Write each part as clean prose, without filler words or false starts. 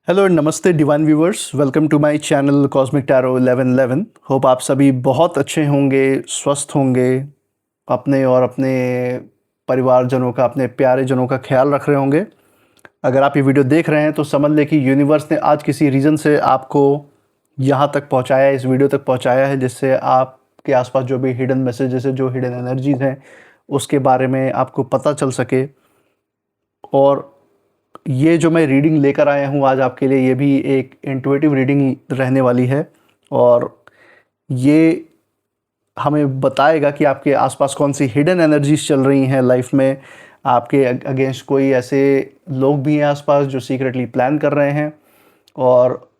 Hello and नमस्ते divine viewers, welcome to my channel cosmic tarot 1111। Hope आप सभी बहुत अच्छे होंगे, स्वस्थ होंगे, अपने और अपने परिवारजनों का, अपने प्यारे जनों का ख्याल रख रहे होंगे। अगर आप ये वीडियो देख रहे हैं तो समझ लें कि यूनिवर्स ने आज किसी रीज़न से आपको यहाँ तक पहुँचाया है, इस वीडियो तक पहुँचाया है, जिससे आपके आसपास जो भी हिडन मैसेजेस है, जो हिडन एनर्जीज़ हैं, उसके बारे में आपको पता चल सके। और ये जो मैं रीडिंग लेकर आया हूँ आज आपके लिए, ये भी एक इंट्यूटिव रीडिंग रहने वाली है और ये हमें बताएगा कि आपके आसपास कौन सी हिडन एनर्जीज चल रही हैं लाइफ में। आपके अगेंस्ट कोई ऐसे लोग भी हैं आसपास जो सीक्रेटली प्लान कर रहे हैं, और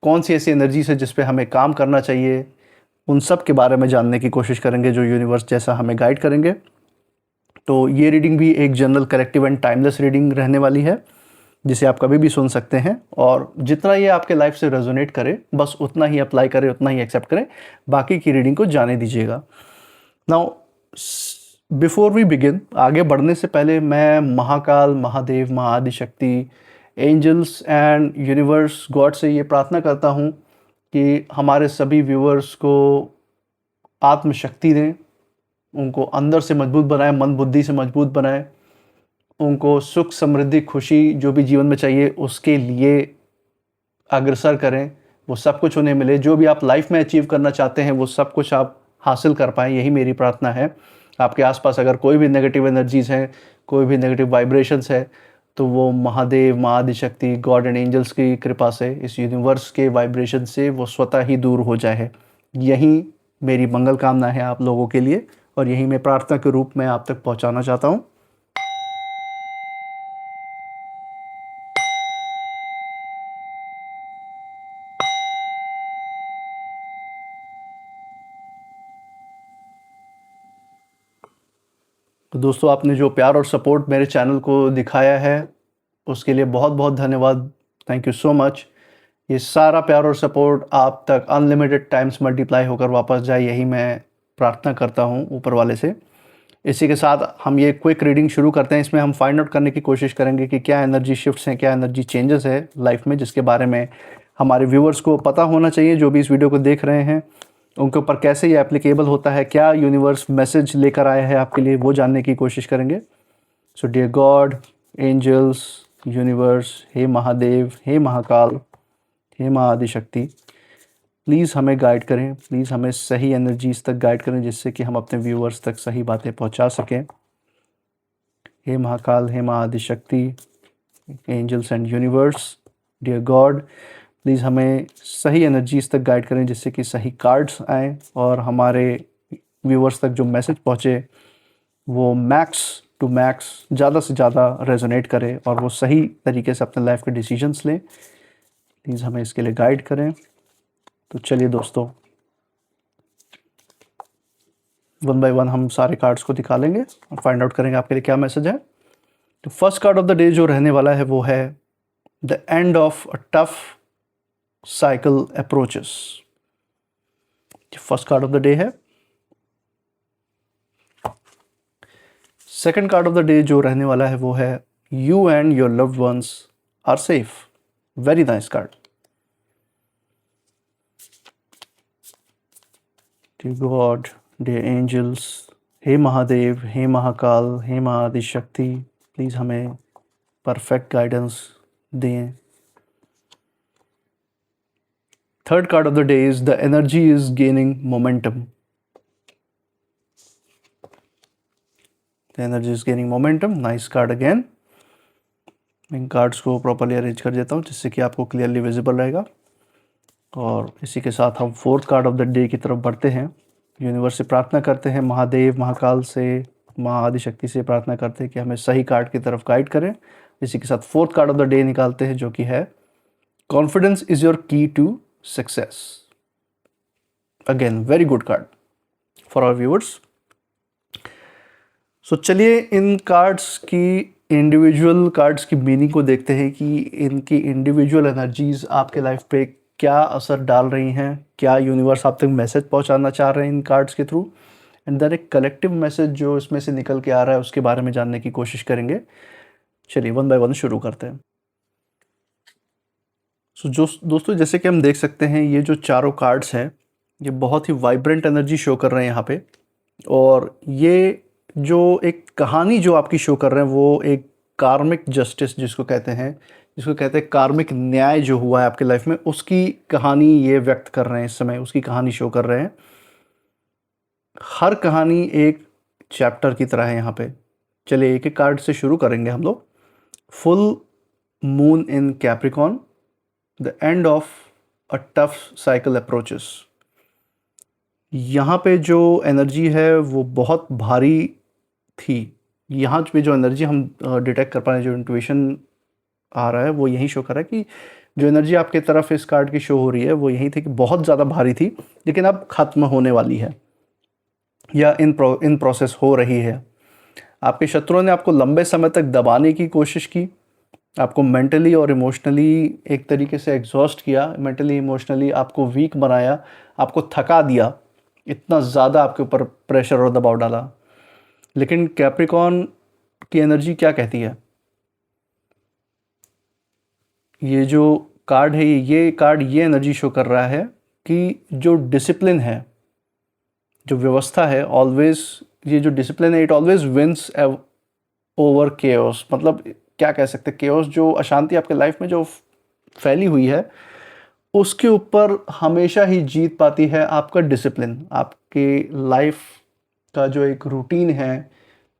कौन सी ऐसी एनर्जीज है जिस पे हमें काम करना चाहिए, उन सब के बारे में जानने की कोशिश करेंगे, जो यूनिवर्स जैसा हमें गाइड करेंगे। तो ये रीडिंग भी एक general corrective and timeless reading रहने वाली है, जिसे आप कभी भी सुन सकते हैं, और जितना ये आपके लाइफ से रेजोनेट करे बस उतना ही अप्लाई करें, उतना ही एक्सेप्ट करें, बाकी की रीडिंग को जाने दीजिएगा। नाउ बिफोर वी बिगिन, आगे बढ़ने से पहले मैं Mahakal, Mahadev, Mahaadishakti, angels and universe god से ये प्रार्थना करता हूँ कि हमारे सभी व्यूअर्स को आत्मशक्ति दें, उनको अंदर से मजबूत बनाए, मन बुद्धि से मजबूत बनाए, उनको सुख, समृद्धि, खुशी जो भी जीवन में चाहिए उसके लिए अग्रसर करें, वो सब कुछ उन्हें मिले। जो भी आप लाइफ में अचीव करना चाहते हैं वो सब कुछ आप हासिल कर पाएँ, यही मेरी प्रार्थना है। आपके आसपास अगर कोई भी नेगेटिव एनर्जीज़ हैं, कोई भी नेगेटिव वाइब्रेशंस है, तो वो महादेव, महाआदिशक्ति, गॉड एंड एंजल्स की कृपा से, इस यूनिवर्स के वाइब्रेशन से वो स्वतः ही दूर हो जाए। यही मेरी मंगल कामना है आप लोगों के लिए, और यही मैं प्रार्थना के रूप में आप तक पहुंचाना चाहता हूं। तो दोस्तों, आपने जो प्यार और सपोर्ट मेरे चैनल को दिखाया है उसके लिए बहुत बहुत धन्यवाद। Thank you so much. ये सारा प्यार और सपोर्ट आप तक अनलिमिटेड टाइम्स मल्टीप्लाई होकर वापस जाए, यही मैं प्रार्थना करता हूँ ऊपर वाले से। इसी के साथ हम ये क्विक रीडिंग शुरू करते हैं। इसमें हम फाइंड आउट करने की कोशिश करेंगे कि क्या एनर्जी शिफ्ट्स हैं, क्या एनर्जी चेंजेस है लाइफ में, जिसके बारे में हमारे व्यूवर्स को पता होना चाहिए, जो भी इस वीडियो को देख रहे हैं उनके ऊपर कैसे ये एप्लीकेबल होता है, क्या यूनिवर्स मैसेज लेकर आया है आपके लिए, वो जानने की कोशिश करेंगे। So dear god, angels, universe, हे महादेव, हे महाकाल, हे महाआदिशक्ति, प्लीज़ हमें गाइड करें, प्लीज़ हमें सही एनर्जीज तक गाइड करें, जिससे कि हम अपने व्यूअर्स तक सही बातें पहुंचा सकें। हे महाकाल, हे Mahaadishakti, angels and universe, dear god, please हमें सही एनर्जीज तक गाइड करें, जिससे कि सही कार्ड्स आएँ और हमारे व्यूअर्स तक जो मैसेज पहुँचे वो मैक्स टू मैक्स, ज़्यादा से ज़्यादा रेजोनेट करे और वो सही तरीके से अपने लाइफ के डिसीजंस लें। प्लीज़ हमें इसके लिए गाइड करें। तो चलिए दोस्तों, वन बाय वन हम सारे कार्ड्स को दिखा लेंगे और फाइंड आउट करेंगे आपके लिए क्या मैसेज है। तो first card of the day जो रहने वाला है वो है the end of a tough cycle approaches. First card of the day है। Second card of the day जो रहने वाला है वो है you and your loved ones are safe. Very nice card. Dear god, dear angels, हे महादेव, हे महाकाल, हे महाआदिशक्ति, प्लीज़ हमें परफेक्ट गाइडेंस दें। Third card of the day is the energy is gaining momentum. The energy is gaining momentum, nice card again. In cards को properly arrange कर देता हूँ जिससे कि आपको क्लियरली विजिबल रहेगा। और इसी के साथ हम fourth card of the day की तरफ बढ़ते हैं। यूनिवर्स से प्रार्थना करते हैं, महादेव, महाकाल से, महाआदिशक्ति से प्रार्थना करते हैं कि हमें सही कार्ड की तरफ गाइड करें। इसी के साथ fourth card of the day निकालते हैं, जो कि है confidence is your key to success. Again very good card for our viewers. So चलिए इन कार्ड्स की, इंडिविजुअल कार्ड्स की मीनिंग को देखते हैं कि इनकी इंडिविजुअल एनर्जीज आपके लाइफ पे क्या असर डाल रही हैं, क्या यूनिवर्स आप तक मैसेज पहुंचाना चाह रहे हैं इन कार्ड्स के थ्रू, एंड देन एक कलेक्टिव मैसेज जो इसमें से निकल के आ रहा है उसके बारे में जानने की कोशिश करेंगे। चलिए वन बाय वन शुरू करते हैं। सो जो दोस्तों, जैसे कि हम देख सकते हैं, ये जो चारों कार्ड्स हैं ये बहुत ही वाइब्रेंट एनर्जी शो कर रहे हैं यहाँ पे। और ये जो एक कहानी जो आपकी शो कर रहे हैं वो एक कार्मिक जस्टिस जिसको कहते हैं कार्मिक न्याय जो हुआ है आपके लाइफ में, उसकी कहानी ये व्यक्त कर रहे हैं इस समय, उसकी कहानी शो कर रहे हैं। हर कहानी एक चैप्टर की तरह है यहाँ पे। चलिए एक एक कार्ड से शुरू करेंगे हम लोग। Full moon in Capricorn, the end of a tough cycle approaches. यहाँ पे जो एनर्जी है वो बहुत भारी थी। यहाँ पे जो एनर्जी हम डिटेक्ट कर पा रहे हैं, जो इंट्यूशन आ रहा है वो यही शो कर रहा है कि जो एनर्जी आपके तरफ इस कार्ड की शो हो रही है वो यही थी कि बहुत ज़्यादा भारी थी, लेकिन अब ख़त्म होने वाली है या इन प्रोसेस हो रही है। आपके शत्रुओं ने आपको लंबे समय तक दबाने की कोशिश की, आपको मेंटली और इमोशनली एक तरीके से एग्जॉस्ट किया, मेंटली इमोशनली आपको वीक बनाया, आपको थका दिया, इतना ज़्यादा आपके ऊपर प्रेशर और दबाव डाला। लेकिन कैप्रिकॉन की एनर्जी क्या कहती है? ये जो कार्ड है, ये कार्ड ये एनर्जी शो कर रहा है कि जो डिसिप्लिन है, जो व्यवस्था है, ऑलवेज ये जो डिसिप्लिन है it always wins over chaos. मतलब क्या कह सकते हैं, केओस जो अशांति आपके लाइफ में जो फैली हुई है उसके ऊपर हमेशा ही जीत पाती है आपका डिसिप्लिन। आपके लाइफ का जो एक रूटीन है,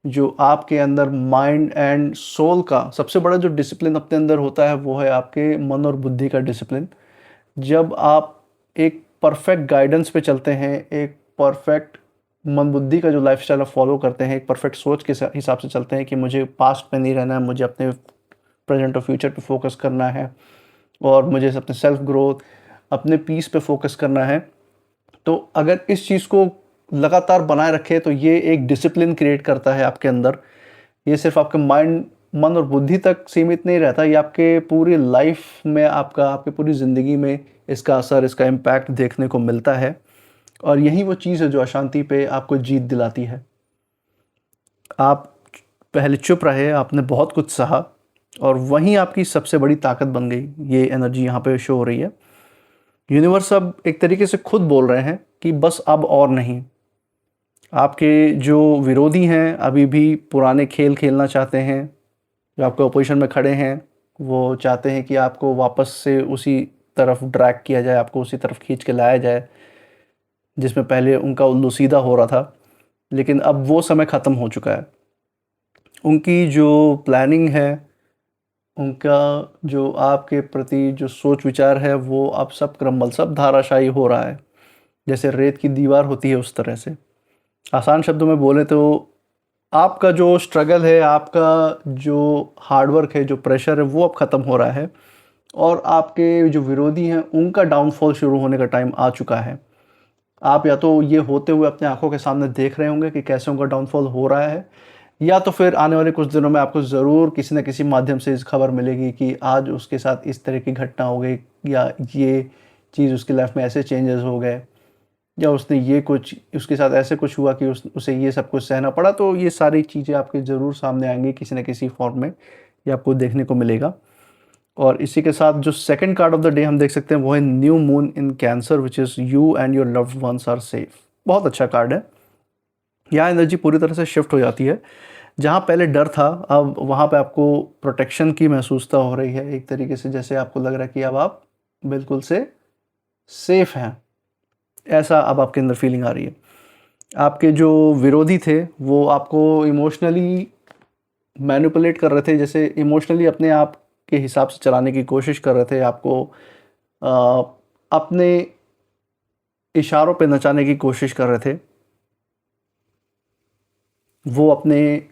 जो आपके अंदर माइंड एंड सोल का सबसे बड़ा जो डिसिप्लिन अपने अंदर होता है वो है आपके मन और बुद्धि का डिसिप्लिन। जब आप एक परफेक्ट गाइडेंस पे चलते हैं, एक परफेक्ट मन बुद्धि का जो लाइफस्टाइल आप फॉलो करते हैं, एक परफेक्ट सोच के हिसाब से चलते हैं कि मुझे पास्ट में नहीं रहना है, मुझे अपने प्रेजेंट और फ्यूचर पे फोकस करना है और मुझे अपने सेल्फ ग्रोथ, अपने पीस पे फोकस करना है, तो अगर इस चीज़ को लगातार बनाए रखें तो ये एक डिसिप्लिन क्रिएट करता है आपके अंदर। ये सिर्फ आपके माइंड, मन और बुद्धि तक सीमित नहीं रहता, ये आपके पूरी लाइफ में, आपके पूरी ज़िंदगी में इसका असर, इसका इम्पैक्ट देखने को मिलता है। और यही वो चीज़ है जो अशांति पे आपको जीत दिलाती है। आप पहले चुप रहे, आपने बहुत कुछ सहा और वहीं आपकी सबसे बड़ी ताकत बन गई। ये एनर्जी यहाँ पे शो हो रही है। यूनिवर्स अब एक तरीके से खुद बोल रहे हैं कि बस अब और नहीं। आपके जो विरोधी हैं अभी भी पुराने खेल खेलना चाहते हैं, जो आपके अपोजिशन में खड़े हैं वो चाहते हैं कि आपको वापस से उसी तरफ ड्रैग किया जाए, आपको उसी तरफ खींच के लाया जाए जिसमें पहले उनका उल्लू सीधा हो रहा था। लेकिन अब वो समय ख़त्म हो चुका है। उनकी जो प्लानिंग है, उनका जो आपके प्रति जो सोच विचार है वो अब सब क्रम्बल, सब धाराशायी हो रहा है। जैसे रेत की दीवार होती है उस तरह से। आसान शब्दों में बोले तो आपका जो स्ट्रगल है, आपका जो हार्डवर्क है, जो प्रेशर है वो अब ख़त्म हो रहा है और आपके जो विरोधी हैं उनका डाउनफॉल शुरू होने का टाइम आ चुका है। आप या तो ये होते हुए अपने आंखों के सामने देख रहे होंगे कि कैसे उनका डाउनफॉल हो रहा है, या तो फिर आने वाले कुछ दिनों में आपको ज़रूर किसी न किसी माध्यम से इस खबर मिलेगी कि आज उसके साथ इस तरह की घटना हो गई, या ये चीज़ उसकी लाइफ में ऐसे चेंजेस हो गए, या उसने ये कुछ, उसके साथ ऐसे कुछ हुआ कि उसे ये सब कुछ सहना पड़ा। तो ये सारी चीज़ें आपके ज़रूर सामने आएंगी किसी न किसी फॉर्म में, ये आपको देखने को मिलेगा। और इसी के साथ जो second card of the day हम देख सकते हैं वो है new moon in cancer, which is you and your loved ones are safe. बहुत अच्छा कार्ड है। यहाँ एनर्जी पूरी तरह से शिफ्ट हो जाती है। जहाँ पहले डर था अब वहाँ पे आपको प्रोटेक्शन की महसूसता हो रही है। एक तरीके से जैसे आपको लग रहा है कि अब आप बिल्कुल से सेफ हैं, ऐसा अब आपके अंदर फीलिंग आ रही है। आपके जो विरोधी थे वो आपको इमोशनली मैनिपुलेट कर रहे थे, जैसे इमोशनली अपने आप के हिसाब से चलाने की कोशिश कर रहे थे, आपको अपने इशारों पे नचाने की कोशिश कर रहे थे। वो अपने,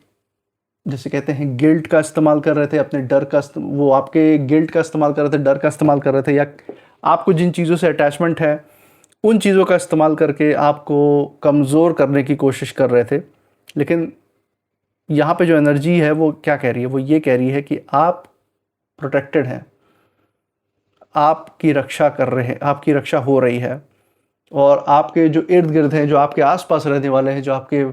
जैसे कहते हैं, गिल्ट का इस्तेमाल कर रहे थे, अपने डर का वो आपके गिल्ट का इस्तेमाल कर रहे थे, डर का इस्तेमाल कर रहे थे, या आपको जिन चीज़ों से अटैचमेंट है उन चीज़ों का इस्तेमाल करके आपको कमज़ोर करने की कोशिश कर रहे थे। लेकिन यहाँ पे जो एनर्जी है वो क्या कह रही है? वो ये कह रही है कि आप प्रोटेक्टेड हैं, आपकी रक्षा कर रहे हैं, आपकी रक्षा हो रही है। और आपके जो इर्द गिर्द हैं, जो आपके आसपास रहने वाले हैं, जो आपके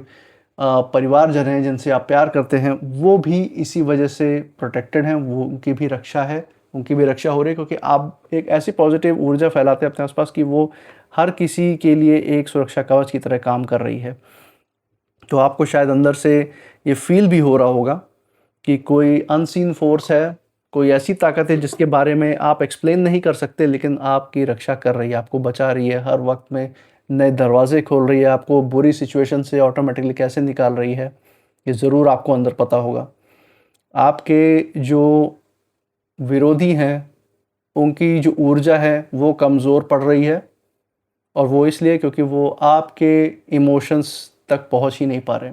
परिवारजन हैं, जिनसे आप प्यार करते हैं, वो भी इसी वजह से प्रोटेक्टेड हैं, वो उनकी भी रक्षा है, उनकी भी रक्षा हो रही है, क्योंकि आप एक ऐसी पॉजिटिव ऊर्जा फैलाते हैं अपने आसपास कि वो हर किसी के लिए एक सुरक्षा कवच की तरह काम कर रही है। तो आपको शायद अंदर से ये फील भी हो रहा होगा कि कोई अनसीन फोर्स है, कोई ऐसी ताकत है जिसके बारे में आप एक्सप्लेन नहीं कर सकते, लेकिन आपकी रक्षा कर रही है, आपको बचा रही है, हर वक्त में नए दरवाजे खोल रही है, आपको बुरी सिचुएशन से ऑटोमेटिकली कैसे निकाल रही है, ये ज़रूर आपको अंदर पता होगा। आपके जो विरोधी हैं उनकी जो ऊर्जा है वो कमज़ोर पड़ रही है, और वो इसलिए क्योंकि वो आपके इमोशंस तक पहुंच ही नहीं पा रहे,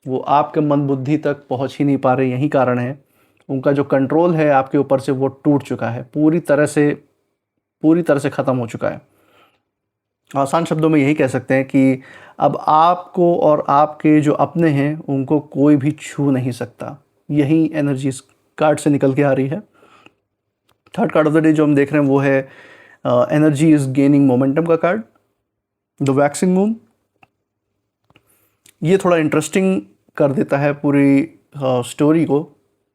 वो आपके मन बुद्धि तक पहुंच ही नहीं पा रहे। यही कारण है उनका जो कंट्रोल है आपके ऊपर से वो टूट चुका है, पूरी तरह से ख़त्म हो चुका है। आसान शब्दों में यही कह सकते हैं कि अब आपको और आपके जो अपने हैं उनको कोई भी छू नहीं सकता। यही एनर्जी इस कार्ड से निकल के आ रही है। Third card of the day जो हम देख रहे हैं वो है एनर्जी इज गेनिंग मोमेंटम का कार्ड, द वैक्सिंग मून। ये थोड़ा इंटरेस्टिंग कर देता है पूरी स्टोरी को,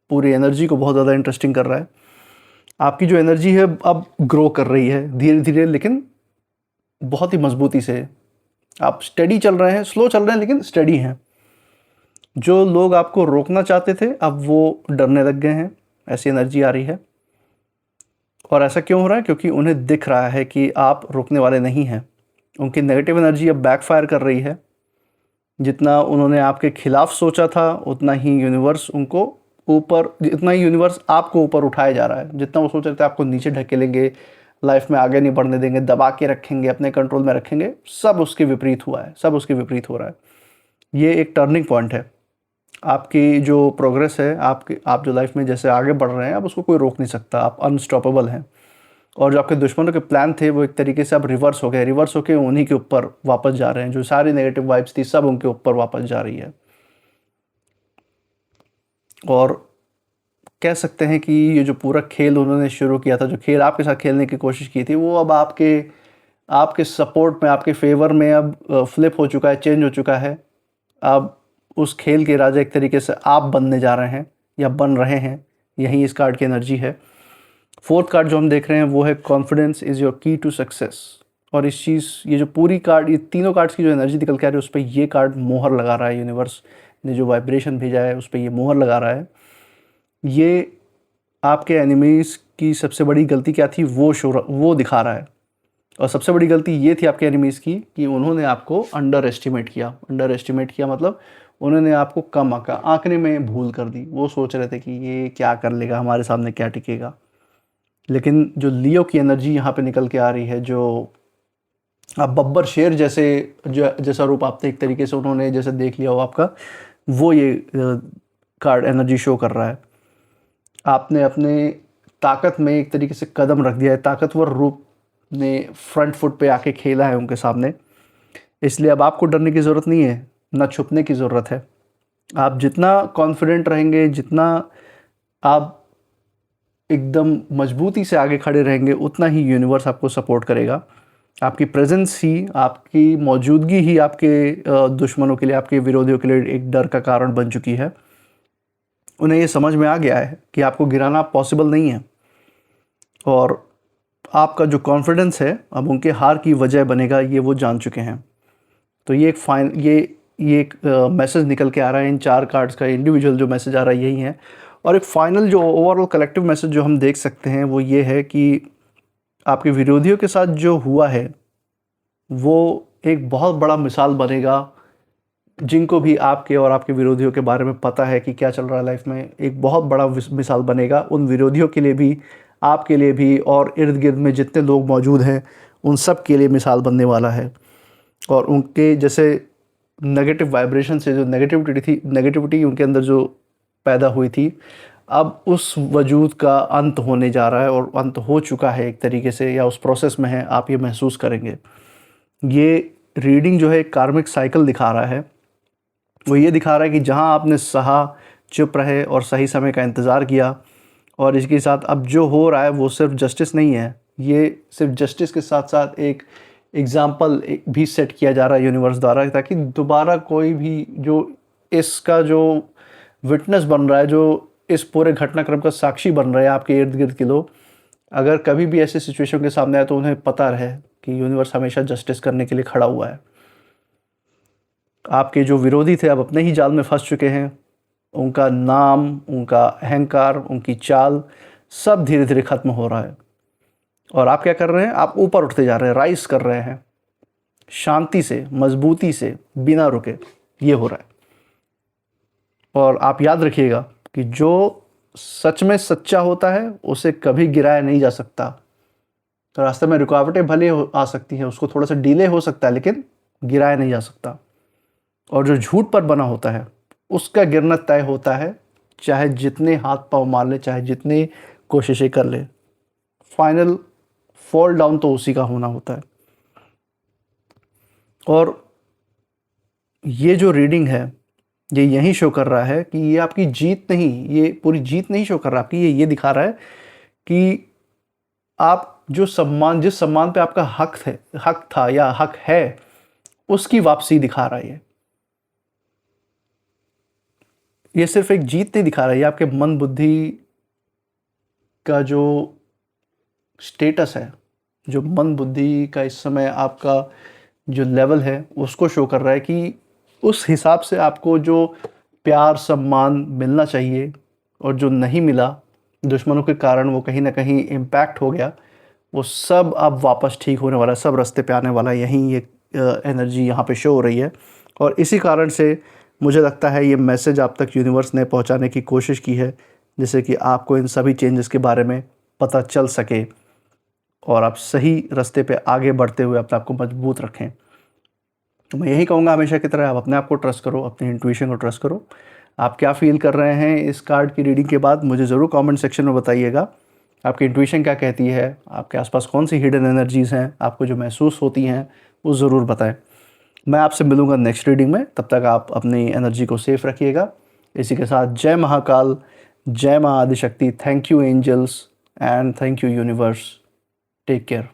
पूरी एनर्जी को बहुत ज़्यादा इंटरेस्टिंग कर रहा है। आपकी जो एनर्जी है अब ग्रो कर रही है धीरे धीरे, लेकिन बहुत ही मजबूती से। आप स्टडी चल रहे हैं, स्लो चल रहे हैं लेकिन स्टडी हैं। जो लोग आपको रोकना चाहते थे अब वो डरने लग गए हैं, ऐसी एनर्जी आ रही है। और ऐसा क्यों हो रहा है? क्योंकि उन्हें दिख रहा है कि आप रुकने वाले नहीं हैं। उनकी नेगेटिव एनर्जी अब बैकफायर कर रही है। जितना उन्होंने आपके खिलाफ सोचा था उतना ही यूनिवर्स उनको ऊपर, जितना ही यूनिवर्स आपको ऊपर उठाया जा रहा है। जितना वो सोच रहे थे आपको नीचे ढकेलेंगे, लाइफ में आगे नहीं बढ़ने देंगे, दबा के रखेंगे, अपने कंट्रोल में रखेंगे, सब उसके विपरीत हुआ है, सब उसके विपरीत हो रहा है। ये एक टर्निंग पॉइंट है। आपकी जो प्रोग्रेस है, आप जो लाइफ में जैसे आगे बढ़ रहे हैं, अब उसको कोई रोक नहीं सकता, आप अनस्टॉपेबल हैं। और जो आपके दुश्मनों के प्लान थे वो एक तरीके से अब रिवर्स हो गए, रिवर्स होके उन्हीं के ऊपर वापस जा रहे हैं। जो सारी नेगेटिव वाइब्स थी सब उनके ऊपर वापस जा रही है। और कह सकते हैं कि ये जो पूरा खेल उन्होंने शुरू किया था, जो खेल आपके साथ खेलने की कोशिश की थी, वो अब आपके सपोर्ट में, आपके फेवर में अब फ्लिप हो चुका है, चेंज हो चुका है। अब उस खेल के राजा एक तरीके से आप बनने जा रहे हैं या बन रहे हैं। यही इस कार्ड की एनर्जी है। फोर्थ कार्ड जो हम देख रहे हैं वो है confidence is your key to success. और ये जो पूरी कार्ड, ये तीनों कार्ड्स की जो एनर्जी निकल के आ रही है उस पर ये कार्ड मोहर लगा रहा है। यूनिवर्स ने जो वाइब्रेशन भेजा है उस पर ये मोहर लगा रहा है। ये आपके एनिमीज़ की सबसे बड़ी गलती क्या थी वो दिखा रहा है। और सबसे बड़ी गलती ये थी आपके एनिमीज़ की कि उन्होंने आपको अंडर एस्टिमेट किया, मतलब उन्होंने आपको कम आंकने में भूल कर दी। वो सोच रहे थे कि ये क्या कर लेगा, हमारे सामने क्या टिकेगा। लेकिन जो लियो की एनर्जी यहाँ पे निकल के आ रही है, जो आप बब्बर शेर जैसा रूप आपने एक तरीके से उन्होंने जैसे देख लिया हो आपका, वो ये कार्ड एनर्जी शो कर रहा है। आपने अपने ताकत में एक तरीके से कदम रख दिया है, ताकतवर रूप ने फ्रंट फुट पे आके खेला है उनके सामने। इसलिए अब आपको डरने की ज़रूरत नहीं है, ना छुपने की ज़रूरत है। आप जितना कॉन्फिडेंट रहेंगे, जितना आप एकदम मजबूती से आगे खड़े रहेंगे, उतना ही यूनिवर्स आपको सपोर्ट करेगा। आपकी प्रेजेंस ही, आपकी मौजूदगी ही आपके दुश्मनों के लिए, आपके विरोधियों के लिए एक डर का कारण बन चुकी है। उन्हें ये समझ में आ गया है कि आपको गिराना पॉसिबल नहीं है। और आपका जो कॉन्फिडेंस है अब उनके हार की वजह बनेगा, ये वो जान चुके हैं। तो ये एक मैसेज निकल के आ रहा है इन चार कार्ड्स का। इंडिविजुअल जो मैसेज आ रहा है यही है। और एक फाइनल जो ओवरऑल कलेक्टिव मैसेज जो हम देख सकते हैं वो ये है कि आपके विरोधियों के साथ जो हुआ है वो एक बहुत बड़ा मिसाल बनेगा। जिनको भी आपके और आपके विरोधियों के बारे में पता है कि क्या चल रहा है लाइफ में, एक बहुत बड़ा मिसाल बनेगा उन विरोधियों के लिए भी, आपके लिए भी, और इर्द गिर्द में जितने लोग मौजूद हैं उन सब के लिए मिसाल बनने वाला है। और उनके जैसे नेगेटिव वाइब्रेशन से जो नेगेटिविटी उनके अंदर जो पैदा हुई थी, अब उस वजूद का अंत होने जा रहा है, और अंत हो चुका है एक तरीके से, या उस प्रोसेस में है। आप ये महसूस करेंगे। ये रीडिंग जो है एक कार्मिक साइकिल दिखा रहा है। वो ये दिखा रहा है कि जहाँ आपने सहा, चुप रहे और सही समय का इंतज़ार किया, और इसके साथ अब जो हो रहा है वो सिर्फ जस्टिस नहीं है, ये सिर्फ जस्टिस के साथ साथ एक एग्ज़ाम्पल भी सेट किया जा रहा है यूनिवर्स द्वारा, ताकि दोबारा कोई भी जो इसका जो विटनेस बन रहा है, जो इस पूरे घटनाक्रम का साक्षी बन रहे हैं आपके इर्द गिर्द के लोग, अगर कभी भी ऐसे सिचुएशन के सामने आए तो उन्हें पता रहे कि यूनिवर्स हमेशा जस्टिस करने के लिए खड़ा हुआ है। आपके जो विरोधी थे अब अपने ही जाल में फंस चुके हैं, उनका नाम, उनका अहंकार, उनकी चाल सब धीरे धीरे खत्म हो रहा है। और आप क्या कर रहे हैं, आप ऊपर उठते जा रहे हैं, राइज कर रहे हैं, शांति से, मजबूती से, बिना रुके, ये हो रहा है। और आप याद रखिएगा कि जो सच में सच्चा होता है उसे कभी गिराया नहीं जा सकता। तो रास्ते में रुकावटें भले आ सकती हैं, उसको थोड़ा सा डिले हो सकता है, लेकिन गिराया नहीं जा सकता। और जो झूठ पर बना होता है उसका गिरना तय होता है, चाहे जितने हाथ पांव मार ले, चाहे जितनी कोशिशें कर ले, फाइनल फॉल डाउन तो उसी का होना होता है। और ये जो रीडिंग है ये यही शो कर रहा है कि ये आपकी जीत नहीं, ये पूरी जीत नहीं शो कर रहा आपकी, ये दिखा रहा है कि आप जिस सम्मान पे आपका हक था या हक है, उसकी वापसी दिखा रहा है। ये सिर्फ एक जीत नहीं दिखा रहा है, ये आपके मन बुद्धि का जो स्टेटस है, जो मन बुद्धि का इस समय आपका जो लेवल है उसको शो कर रहा है कि उस हिसाब से आपको जो प्यार सम्मान मिलना चाहिए और जो नहीं मिला दुश्मनों के कारण, वो कहीं ना कहीं इम्पैक्ट हो गया, वो सब अब वापस ठीक होने वाला है, सब रास्ते पे आने वाला है। यहीं ये एनर्जी यहाँ पे शो हो रही है। और इसी कारण से मुझे लगता है ये मैसेज आप तक यूनिवर्स ने पहुँचाने की कोशिश की है, जिससे कि आपको इन सभी चेंजेस के बारे में पता चल सके और आप सही रास्ते पे आगे बढ़ते हुए अपने आप को मजबूत रखें। तो मैं यही कहूँगा हमेशा की तरह, आप अपने आप को ट्रस्ट करो, अपनी इंट्यूशन को ट्रस्ट करो। आप क्या फील कर रहे हैं इस कार्ड की रीडिंग के बाद, मुझे ज़रूर कमेंट सेक्शन में बताइएगा। आपकी इंट्यूशन क्या कहती है, आपके आसपास कौन सी हिडन एनर्जीज़ हैं आपको जो महसूस होती हैं, वो ज़रूर बताएं। मैं आपसे मिलूँगा नेक्स्ट रीडिंग में, तब तक आप अपनी एनर्जी को सेफ रखिएगा। इसी के साथ जय महाकाल, जय माँ Adishakti, thank you angels and thank you universe. Take care.